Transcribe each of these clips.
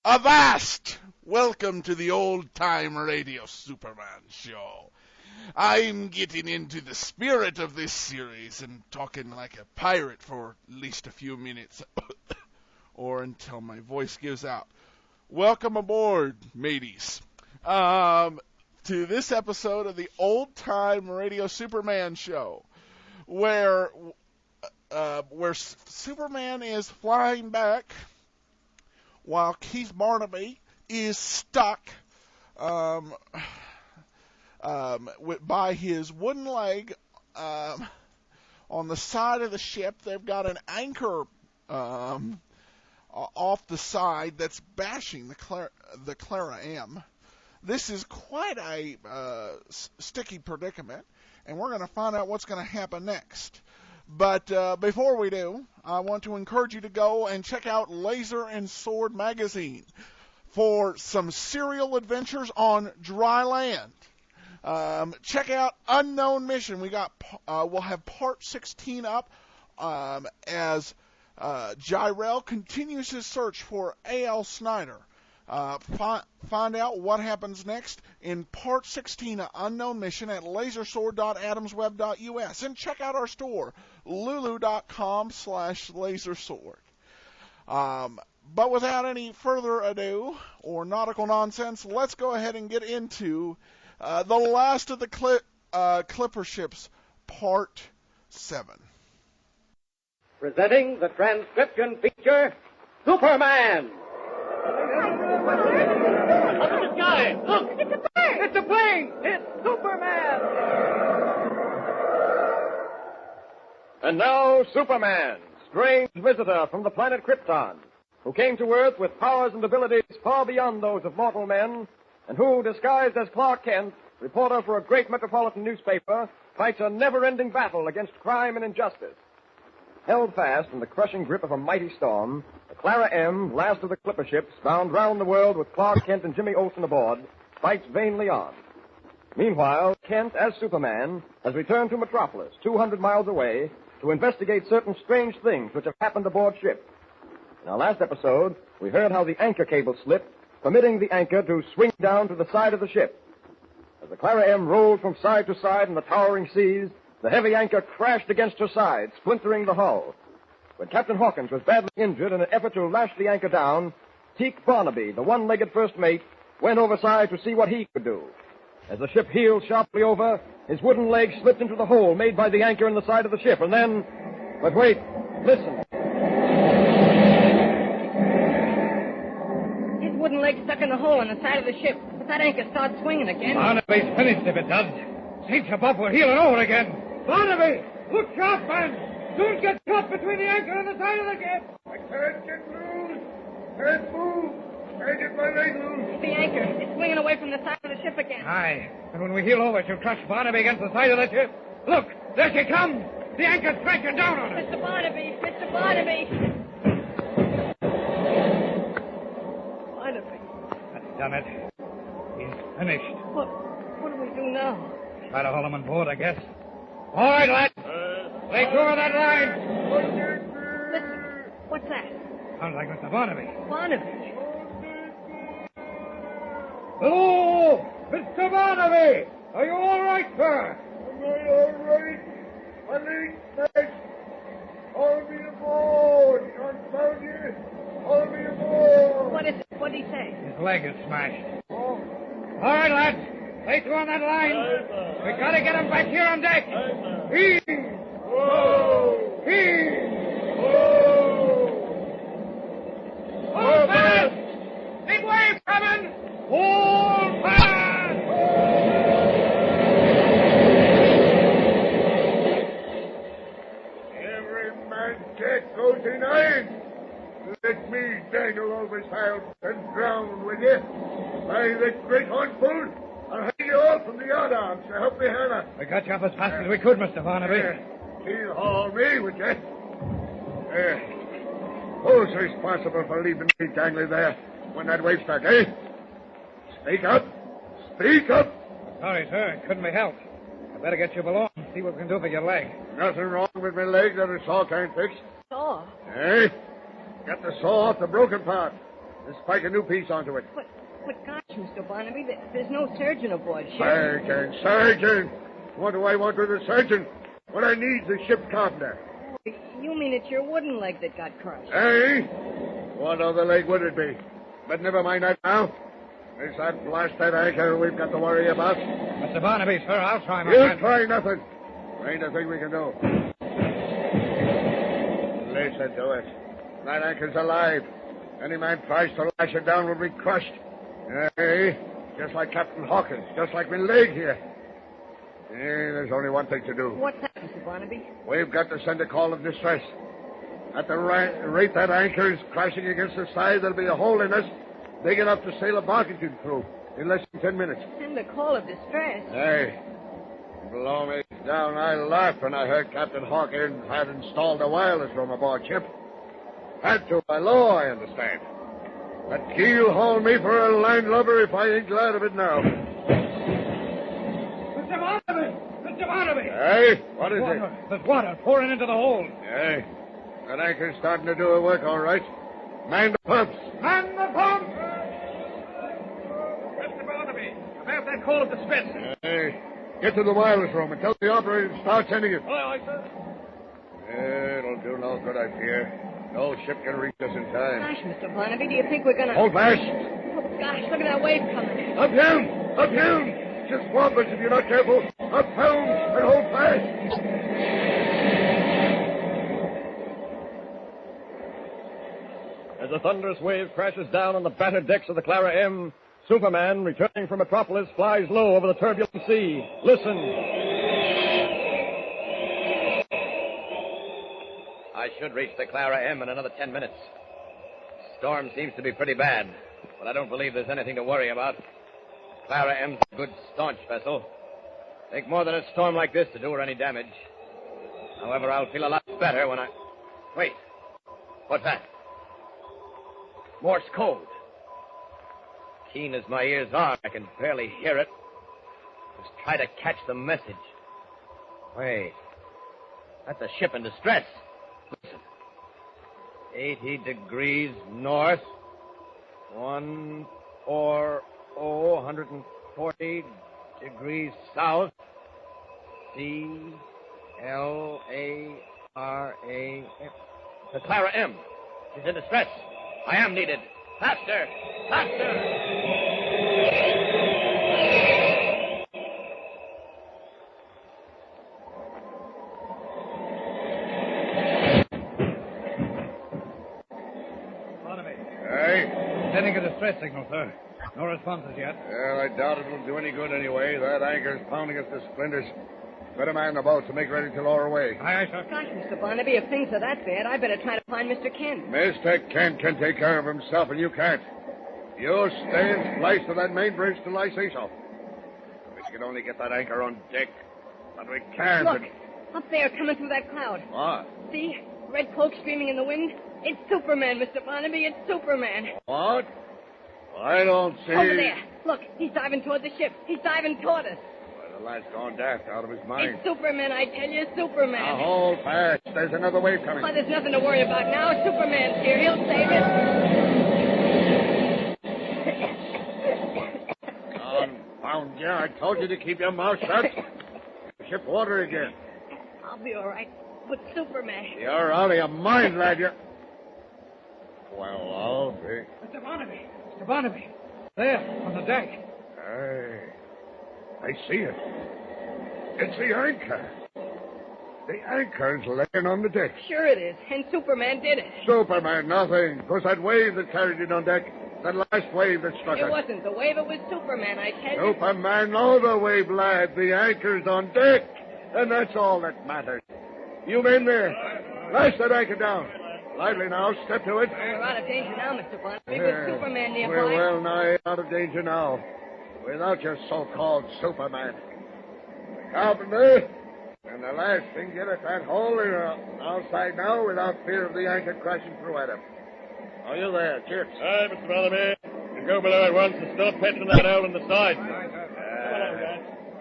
Avast! Welcome to the old-time Radio Superman show. I'm getting into the spirit of this series and talking like a pirate for at least a few minutes, or until my voice gives out. Welcome aboard, mateys, to this episode of the old-time Radio Superman show, where Superman is flying back while Teak Barnaby is stuck by his wooden leg on the side of the ship. They've got an anchor off the side that's bashing the Clara M. This is quite a sticky predicament, and we're going to find out what's going to happen next. But before we do, I want to encourage you to go and check out Laser and Sword magazine for some serial adventures on dry land. Check out Unknown Mission. We'll have part 16 up as Jyrell continues his search for A.L. Snyder. Find out what happens next in part 16 of Unknown Mission at lasersword.adamsweb.us. And check out our store, lulu.com/lasersword. But without any further ado or nautical nonsense, let's go ahead and get into the last of the Clipper ships, part 7. Presenting the transcription feature, Superman! Up in the sky! Look! It's a plane! It's a plane! It's Superman! And now, Superman, strange visitor from the planet Krypton, who came to Earth with powers and abilities far beyond those of mortal men, and who, disguised as Clark Kent, reporter for a great metropolitan newspaper, fights a never-ending battle against crime and injustice. Held fast in the crushing grip of a mighty storm, the Clara M., last of the Clipper ships, bound round the world with Clark Kent and Jimmy Olsen aboard, fights vainly on. Meanwhile, Kent, as Superman, has returned to Metropolis, 200 miles away, to investigate certain strange things which have happened aboard ship. In our last episode, we heard how the anchor cable slipped, permitting the anchor to swing down to the side of the ship. As the Clara M. rolled from side to side in the towering seas, the heavy anchor crashed against her side, splintering the hull. When Captain Hawkins was badly injured in an effort to lash the anchor down, Teak Barnaby, the one-legged first mate, went overside to see what he could do. As the ship heeled sharply over, his wooden leg slipped into the hole made by the anchor in the side of the ship, and then... But wait, listen. His wooden leg stuck in the hole on the side of the ship, but that anchor starts swinging again. Barnaby's finished if it does. Saints above, we're heeling over again. Barnaby, look sharp, man. Don't get caught between the anchor and the side of the ship. I can't get loose. Can't move. Can't get my leg loose. The anchor is swinging away from the side of the ship again. Aye, and when we heel over, she'll crush Barnaby against the side of the ship. Look, there she comes. The anchor's crashing down on her. Mr. Barnaby, Mr. Barnaby. Barnaby. That's done it. He's finished. What do we do now? Try to haul him on board, I guess. All right, lads. Lay two of that line. Listen, what's that? Sounds like Mr. Barnaby. Barnaby. Hello, Mr. Barnaby. Are you all right, sir? Am I all right? My leg's smashed. Haul me aboard. Confound you. Haul me aboard. What is it? What did he say? His leg is smashed. Oh. All right, lads. Lay two on that line. We gotta get him back here on deck. Heave! Whoa! Heave! Whoa! Hold fast! Big wave coming! Hold fast! Every man's deck goes in iron. Let me dangle over his house and drown with you. By the great hornful, I'll hang you all from the yard arms to help me hammer. We got you up as fast as we could, Mr. Barnaby. He'll haul me, would you? Who's responsible for leaving me dangling there when that wave struck, eh? Speak up. Speak up. Sorry, sir. It couldn't be helped. I better get you below and see what we can do for your leg. Nothing wrong with my leg that a saw can't fix. Saw? Eh? Got the saw off the broken part. and spike a new piece onto it. But gosh, Mr. Barnaby, there's no surgeon aboard ship. Sergeant! What do I want with a surgeon? What I need's a ship's carpenter. You mean it's your wooden leg that got crushed? Hey? What other leg would it be? But never mind that now. It's that blasted anchor we've got to worry about. Mr. Barnaby, sir, I'll try my You best. try nothing. There ain't a thing we can do. Listen to it. That anchor's alive. Any man tries to lash it down will be crushed. Hey, just like Captain Hawkins, just like my leg here. Hey, there's only one thing to do. What's that, Mr. Barnaby? We've got to send a call of distress. At the rate that anchor is crashing against the side, there'll be a hole in us big enough to sail a bargeon through in less than 10 minutes. Send a call of distress? Hey, blow me down. I laughed when I heard Captain Hawkins had installed a wireless room aboard ship. Had to by law, I understand. But keel haul me for a landlubber if I ain't glad of it now. Mr. Barnaby! Mr. Barnaby! Hey, what is it? There's water pouring into the hold. Hey, that anchor's starting to do her work all right. Man the pumps. Man the pump! Mr. Barnaby, I have that call of distress. Hey, get to the wireless room and tell the operator to start sending it. Aye, aye, sir. It'll do no good, I fear. No ship can reach us in time. Gosh, Mr. Barnaby, do you think we're gonna... Hold fast. Oh, gosh, look at that wave coming. Up down! Up down! Just swamp us if you're not careful. Up down and hold fast. As a thunderous wave crashes down on the battered decks of the Clara M, Superman, returning from Metropolis, flies low over the turbulent sea. Listen. I should reach the Clara M in another 10 minutes. Storm seems to be pretty bad, but I don't believe there's anything to worry about. Clara M's a good, staunch vessel. Take more than a storm like this to do her any damage. However, I'll feel a lot better when I... Wait. What's that? Morse code. Keen as my ears are, I can barely hear it. Just try to catch the message. Wait. That's a ship in distress. Listen. 80 degrees north. 140 degrees south. C-L-A-R-A-F. The Clara M. She's in distress. I am needed. Faster! Faster! Barnaby. Hey? Sending a distress signal, sir. No responses yet. Well, I doubt it'll do any good anyway. That anchor's pounding us to splinters. Better man the boat to make ready to lower away. Aye, aye, sir. Gosh, Mr. Barnaby, if things are that bad, I better try to find Mr. Kent. Mr. Kent can take care of himself, and you can't. You stay and splice to that main bridge till I say so. We can only get that anchor on deck, but we can't. Look, up there, coming through that cloud. What? See? Red cloak streaming in the wind. It's Superman, Mr. Barnaby. It's Superman. What? I don't see... Over there. Look, he's diving toward the ship. He's diving toward us. Well, the lad's gone daft out of his mind. It's Superman, I tell you. Superman. Now hold fast. There's another wave coming. Oh, there's nothing to worry about now. Superman's here. He'll save us. Confound you. I told you to keep your mouth shut. Ship water again. I'll be all right. But Superman... You're out of your mind, lad. You're... Well, I'll be... Mr. Barnaby. Mr. Barnaby. There, on the deck. Hey, I see it. It's the anchor. The anchor's laying on the deck. Sure it is. And Superman did it. Superman, nothing. It was that wave that carried it on deck. That last wave that struck It us. wasn't the wave. It was Superman, I tell you. Superman, no, the wave, lad. The anchor's on deck. And that's all that matters. You men there, lash that anchor down. Lively now, step to it. We're out of danger now, Mr. Barnaby, with Superman nearby. We're well nigh out of danger now. Without your so-called Superman. The carpenter and the last thing get at that hole in outside now without fear of the anchor crashing through at him. Are you there, Chips? Aye, Mr. Barnaby. You go below at once and start patching that hole in the side.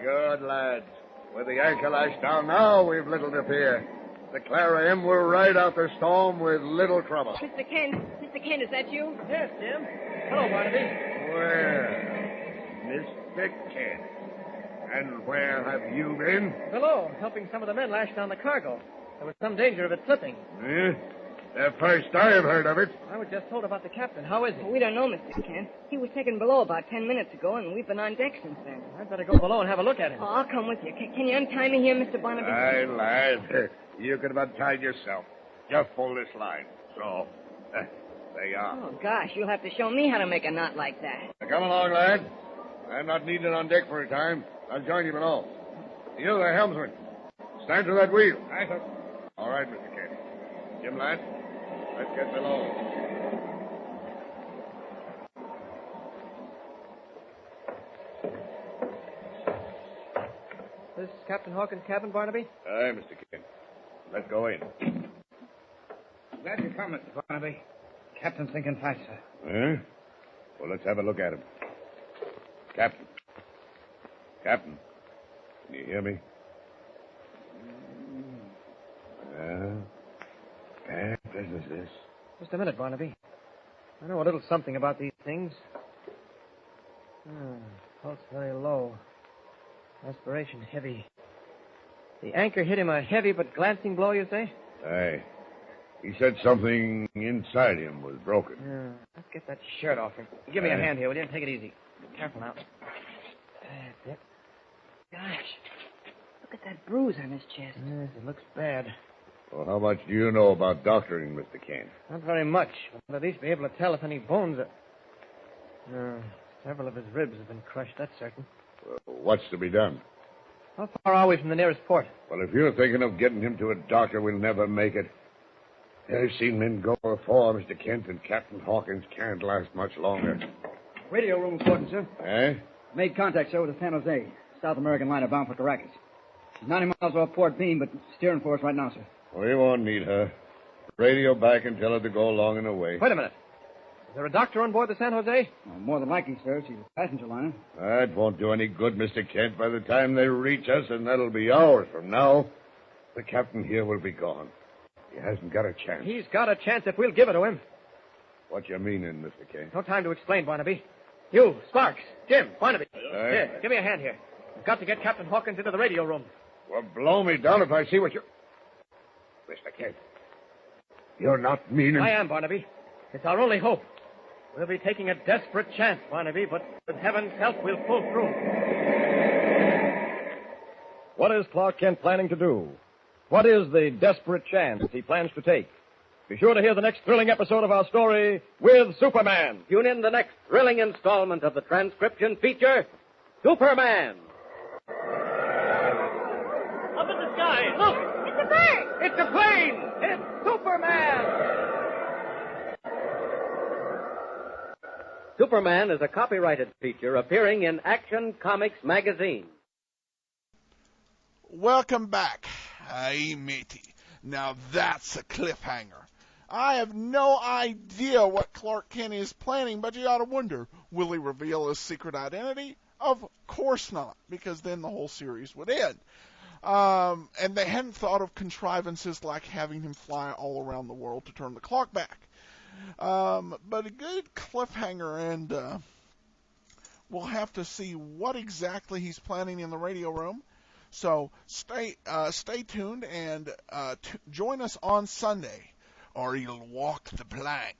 Good, lads. With the anchor lashed down now, we've little to fear. The Clara M will ride out the storm with little trouble. Mr. Kent, is that you? Yes, Jim. Hello, Barnaby. Well, Mr. Kent. And where have you been? Hello. Helping some of the men lash down the cargo. There was some danger of it slipping. The first I've heard of it. I was just told about the captain. How is he? We don't know, Mr. Kent. He was taken below about 10 minutes ago, and we've been on deck since then. I'd better go below and have a look at him. Oh, I'll come with you. Can you untie me here, Mr. Barnaby? Aye, lad. You could have untied yourself. Just pull this line. So, there you are. Oh, gosh, you'll have to show me how to make a knot like that. Now, come along, lad. I'm not needed on deck for a time. I'll join you below. You, the helmsman. Stand to that wheel. Aye, sir. All right, Mr. Kent. Jim, lad, let's get below. This Captain Hawkins' cabin, Barnaby? Aye, Mr. Kent. Let's go in. Glad you come, Mr. Barnaby. Captain's thinking fast, sir. Huh? Well, let's have a look at him. Captain. Captain. Can you hear me? Well, bad business, this. Just a minute, Barnaby. I know a little something about these things. Pulse very low. Respiration heavy. The anchor hit him a heavy but glancing blow, you say? Aye. He said something inside him was broken. Let's get that shirt off him. Give me a hand here, will you? Take it easy. Careful now. That's it. Gosh, look at that bruise on his chest. Yes, it looks bad. Well, how much do you know about doctoring, Mr. Kent? Not very much. But at least be able to tell if any bones are... No, several of his ribs have been crushed, that's certain. Well, what's to be done? How far are we from the nearest port? Well, if you're thinking of getting him to a doctor, we'll never make it. I've seen men go before, Mr. Kent, and Captain Hawkins can't last much longer. Radio room reporting, sir. Eh? Made contact, sir, with the San Jose, South American liner bound for Caracas. She's 90 miles off Port Beam, but steering for us right now, sir. We won't need her. Radio back and tell her to go along and away. Wait a minute. Is there a doctor on board the San Jose? Well, more than likely, sir. She's a passenger liner. That won't do any good, Mr. Kent. By the time they reach us, and that'll be hours from now, the captain here will be gone. He hasn't got a chance. He's got a chance if we'll give it to him. What you meaning, Mr. Kent? No time to explain, Barnaby. You, Sparks, Jim, Barnaby. Here, give me a hand here. We've got to get Captain Hawkins into the radio room. Well, blow me down if I see what you... Mr. Kent, you're not meaning... I am, Barnaby. It's our only hope. We'll be taking a desperate chance, Barnaby, but with heaven's help, we'll pull through. What is Clark Kent planning to do? What is the desperate chance he plans to take? Be sure to hear the next thrilling episode of our story with Superman. Tune in the next thrilling installment of the transcription feature, Superman. Up in the sky. Look! It's a bird! It's a plane! It's Superman! Superman is a copyrighted feature appearing in Action Comics magazine. Welcome back. Aye, matey. Now that's a cliffhanger. I have no idea what Clark Kent is planning, but you ought to wonder, will he reveal his secret identity? Of course not, because then the whole series would end. And they hadn't thought of contrivances like having him fly all around the world to turn the clock back. But a good cliffhanger, and we'll have to see what exactly he's planning in the radio room. So stay tuned and join us on Sunday, or you'll walk the plank.